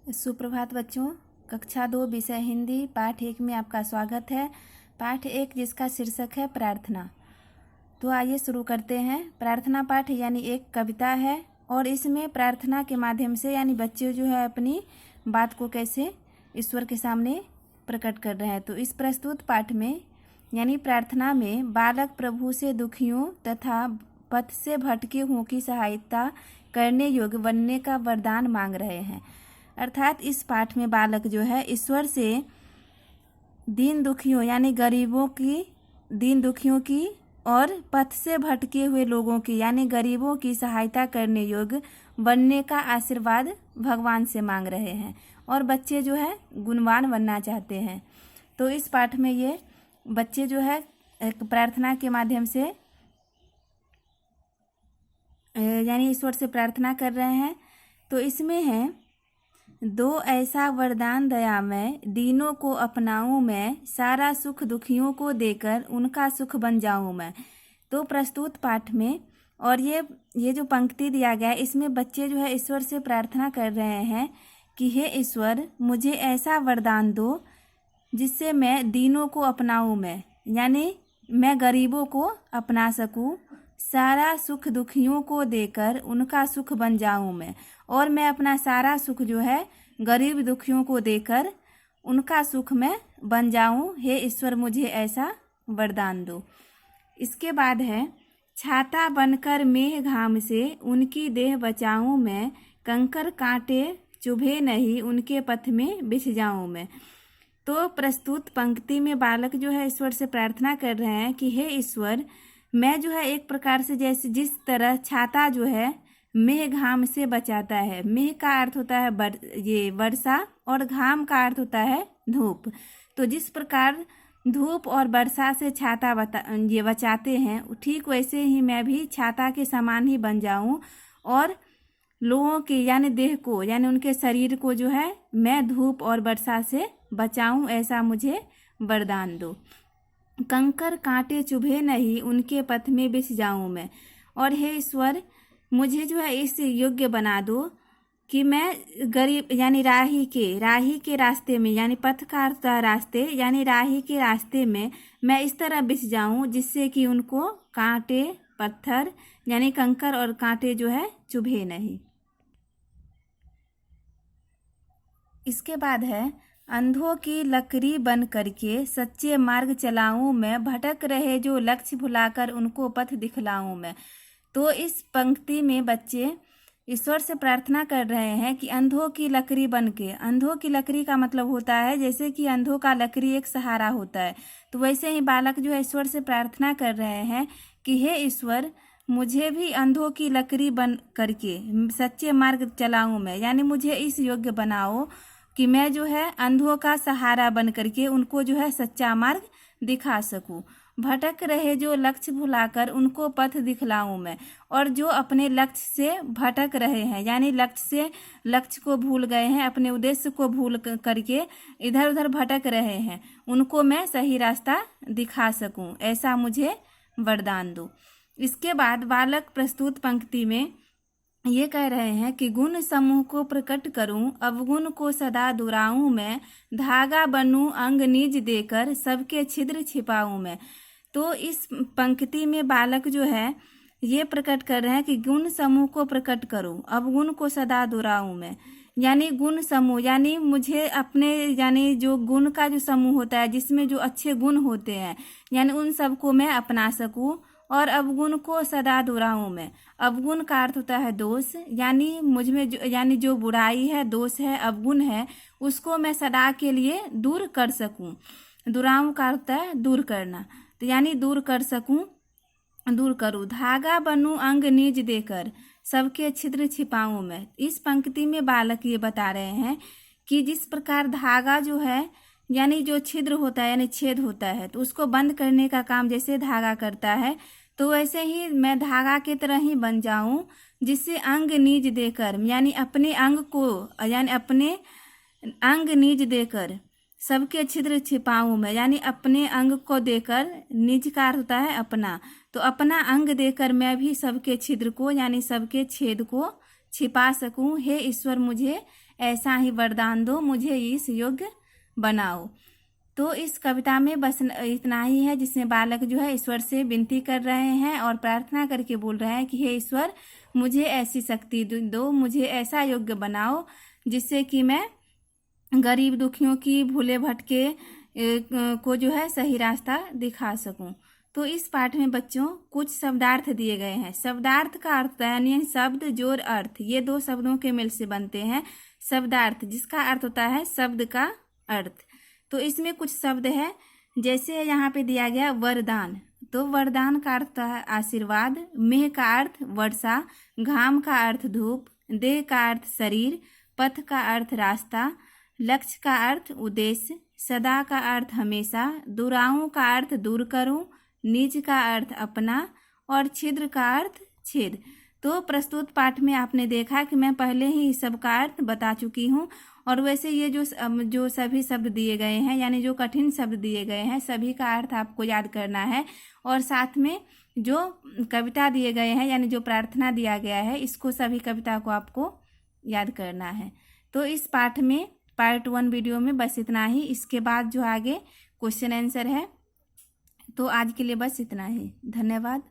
सुप्रभात बच्चों। कक्षा 2 विषय हिंदी पाठ 1 में आपका स्वागत है। पाठ 1 जिसका शीर्षक है प्रार्थना। तो आइए शुरू करते हैं। प्रार्थना पाठ यानी एक कविता है और इसमें प्रार्थना के माध्यम से यानी बच्चे जो है अपनी बात को कैसे ईश्वर के सामने प्रकट कर रहे हैं। तो इस प्रस्तुत पाठ में यानी प्रार्थना में बालक प्रभु से दुखियों तथा पथ से भटके हुओं की सहायता करने योग्य बनने का वरदान मांग रहे हैं। अर्थात इस पाठ में बालक जो है ईश्वर से दीन दुखियों यानी गरीबों की, दीन दुखियों की और पथ से भटके हुए लोगों की यानी गरीबों की सहायता करने योग्य बनने का आशीर्वाद भगवान से मांग रहे हैं और बच्चे जो है गुणवान बनना चाहते हैं। तो इस पाठ में ये बच्चे जो है एक प्रार्थना के माध्यम से यानी ईश्वर से प्रार्थना कर रहे हैं। तो इसमें है दो ऐसा वरदान दया मैं, दीनों को अपनाऊं मैं, सारा सुख दुखियों को देकर उनका सुख बन जाऊं मैं। तो प्रस्तुत पाठ में और ये जो पंक्ति दिया गया है इसमें बच्चे जो है ईश्वर से प्रार्थना कर रहे हैं कि हे ईश्वर मुझे ऐसा वरदान दो जिससे मैं दीनों को अपनाऊं मैं, यानी मैं गरीबों को अपना सकूं, सारा सुख दुखियों को देकर उनका सुख बन जाऊं मैं, और मैं अपना सारा सुख जो है गरीब दुखियों को देकर उनका सुख मैं बन जाऊं। हे ईश्वर मुझे ऐसा वरदान दो। इसके बाद है छाता बनकर मेघ घाम से उनकी देह बचाऊं मैं, कंकर कांटे चुभे नहीं उनके पथ में बिछ जाऊं मैं। तो प्रस्तुत पंक्ति में बालक जो है ईश्वर से प्रार्थना कर रहे हैं कि हे ईश्वर मैं जो है एक प्रकार से जैसे जिस तरह छाता जो है मेघ घाम से बचाता है। मेघ का अर्थ होता है ये वर्षा और घाम का अर्थ होता है धूप। तो जिस प्रकार धूप और वर्षा से छाता ये बचाते हैं, ठीक वैसे ही मैं भी छाता के समान ही बन जाऊं और लोगों के यानी देह को यानी उनके शरीर को जो है मैं धूप और वर्षा से बचाऊं, ऐसा मुझे वरदान दो। कंकर कांटे चुभे नहीं उनके पथ में बिछ जाऊं मैं। और हे ईश्वर मुझे जो है इस योग्य बना दो कि मैं गरीब यानी राही के रास्ते में यानी पथ का रास्ते यानी राही के रास्ते में मैं इस तरह बिछ जाऊं जिससे कि उनको कांटे पत्थर यानी कंकर और कांटे जो है चुभे नहीं। इसके बाद है अंधों की लकड़ी बन करके सच्चे मार्ग चलाऊं मैं, भटक रहे जो लक्ष्य भुलाकर उनको पथ दिखलाऊं मैं। तो इस पंक्ति में बच्चे ईश्वर से प्रार्थना कर रहे हैं कि अंधों की लकड़ी बन के, अंधों की लकड़ी का मतलब होता है जैसे कि अंधों का लकड़ी एक सहारा होता है, तो वैसे ही बालक जो है ईश्वर से प्रार्थना कर रहे हैं कि हे ईश्वर मुझे भी अंधों की लकड़ी बन करके सच्चे मार्ग चलाऊं मैं, यानी मुझे इस योग्य बनाओ कि मैं जो है अंधों का सहारा बन करके उनको जो है सच्चा मार्ग दिखा सकूं। भटक रहे जो लक्ष्य भुलाकर उनको पथ दिखलाऊं मैं, और जो अपने लक्ष्य से भटक रहे हैं यानी लक्ष्य को भूल गए हैं, अपने उद्देश्य को भूल करके इधर उधर भटक रहे हैं, उनको मैं सही रास्ता दिखा सकूं, ऐसा मुझे वरदान दो। इसके बाद बालक प्रस्तुत पंक्ति में ये कह रहे हैं कि गुण समूह को प्रकट करूं, अवगुण को सदा दुराऊं मैं, धागा बनूं अंग निज देकर सबके छिद्र छिपाऊं मैं। तो इस पंक्ति में बालक जो है ये प्रकट कर रहे हैं कि गुण समूह को प्रकट करूं, अवगुण को सदा दुराऊं मैं, यानी गुण समूह यानी मुझे अपने यानी जो गुण का जो समूह होता है जिसमें जो अच्छे गुण होते हैं यानी उन सबको मैं अपना सकूं, और अवगुण को सदा दुराऊं मैं। अवगुण का अर्थ होता है दोष, यानी मुझ में यानी जो बुराई है, दोष है, अवगुण है, उसको मैं सदा के लिए दूर कर सकूं। दुराऊं का अर्थ होता है दूर करना, तो यानी दूर कर सकूं, दूर करूं। धागा बनूं अंग निज देकर सबके छिद्र छिपाऊं मैं। इस पंक्ति में बालक ये बता रहे हैं कि जिस प्रकार धागा जो है यानी जो छिद्र होता है यानी छेद होता है, तो उसको बंद करने का काम जैसे धागा करता है, तो वैसे ही मैं धागा की तरह ही बन जाऊं जिससे अंग निज देकर यानी अपने अंग को यानी अपने अंग निज देकर सबके छिद्र छिपाऊं मैं, यानी अपने अंग को देकर, निज का अर्थ होता है अपना, तो अपना अंग देकर मैं भी सबके छिद्र को यानी सबके छेद को छिपा सकूं। हे ईश्वर मुझे ऐसा ही वरदान दो, मुझे इस योग्य बनाओ। तो इस कविता में बस इतना ही है, जिसमें बालक जो है ईश्वर से विनती कर रहे हैं और प्रार्थना करके बोल रहे हैं कि हे ईश्वर, मुझे ऐसी शक्ति दो, मुझे ऐसा योग्य बनाओ जिससे कि मैं गरीब दुखियों की, भूले भटके को जो है सही रास्ता दिखा सकूं। तो इस पाठ में बच्चों कुछ शब्दार्थ दिए गए हैं। शब्दार्थ का अर्थ यानी शब्द जोड़ अर्थ, ये दो शब्दों के मेल से बनते हैं शब्दार्थ, जिसका अर्थ होता है शब्द का अर्थ। तो इसमें कुछ शब्द है, जैसे यहाँ पे दिया गया वरदान। तो वरदान का अर्थ है आशीर्वाद, मेह का अर्थ वर्षा, घाम का अर्थ धूप, देह का अर्थ शरीर, पथ का अर्थ रास्ता, लक्ष्य का अर्थ उद्देश्य, सदा का अर्थ हमेशा, दुराऊ का अर्थ दूर करूं, नीच का अर्थ अपना और छिद्र का अर्थ छेद। तो प्रस्तुत पाठ में आपने देखा कि मैं पहले ही सबका अर्थ बता चुकी हूँ। और वैसे ये जो सभी शब्द दिए गए हैं, यानी जो कठिन शब्द दिए गए हैं, सभी का अर्थ आपको याद करना है। और साथ में जो कविता दिए गए हैं, यानी जो प्रार्थना दिया गया है, इसको सभी कविता को आपको याद करना है। तो इस पाठ में पार्ट 1 वीडियो में बस इतना ही। इसके बाद जो आगे क्वेश्चन आंसर है। तो आज के लिए बस इतना ही। धन्यवाद।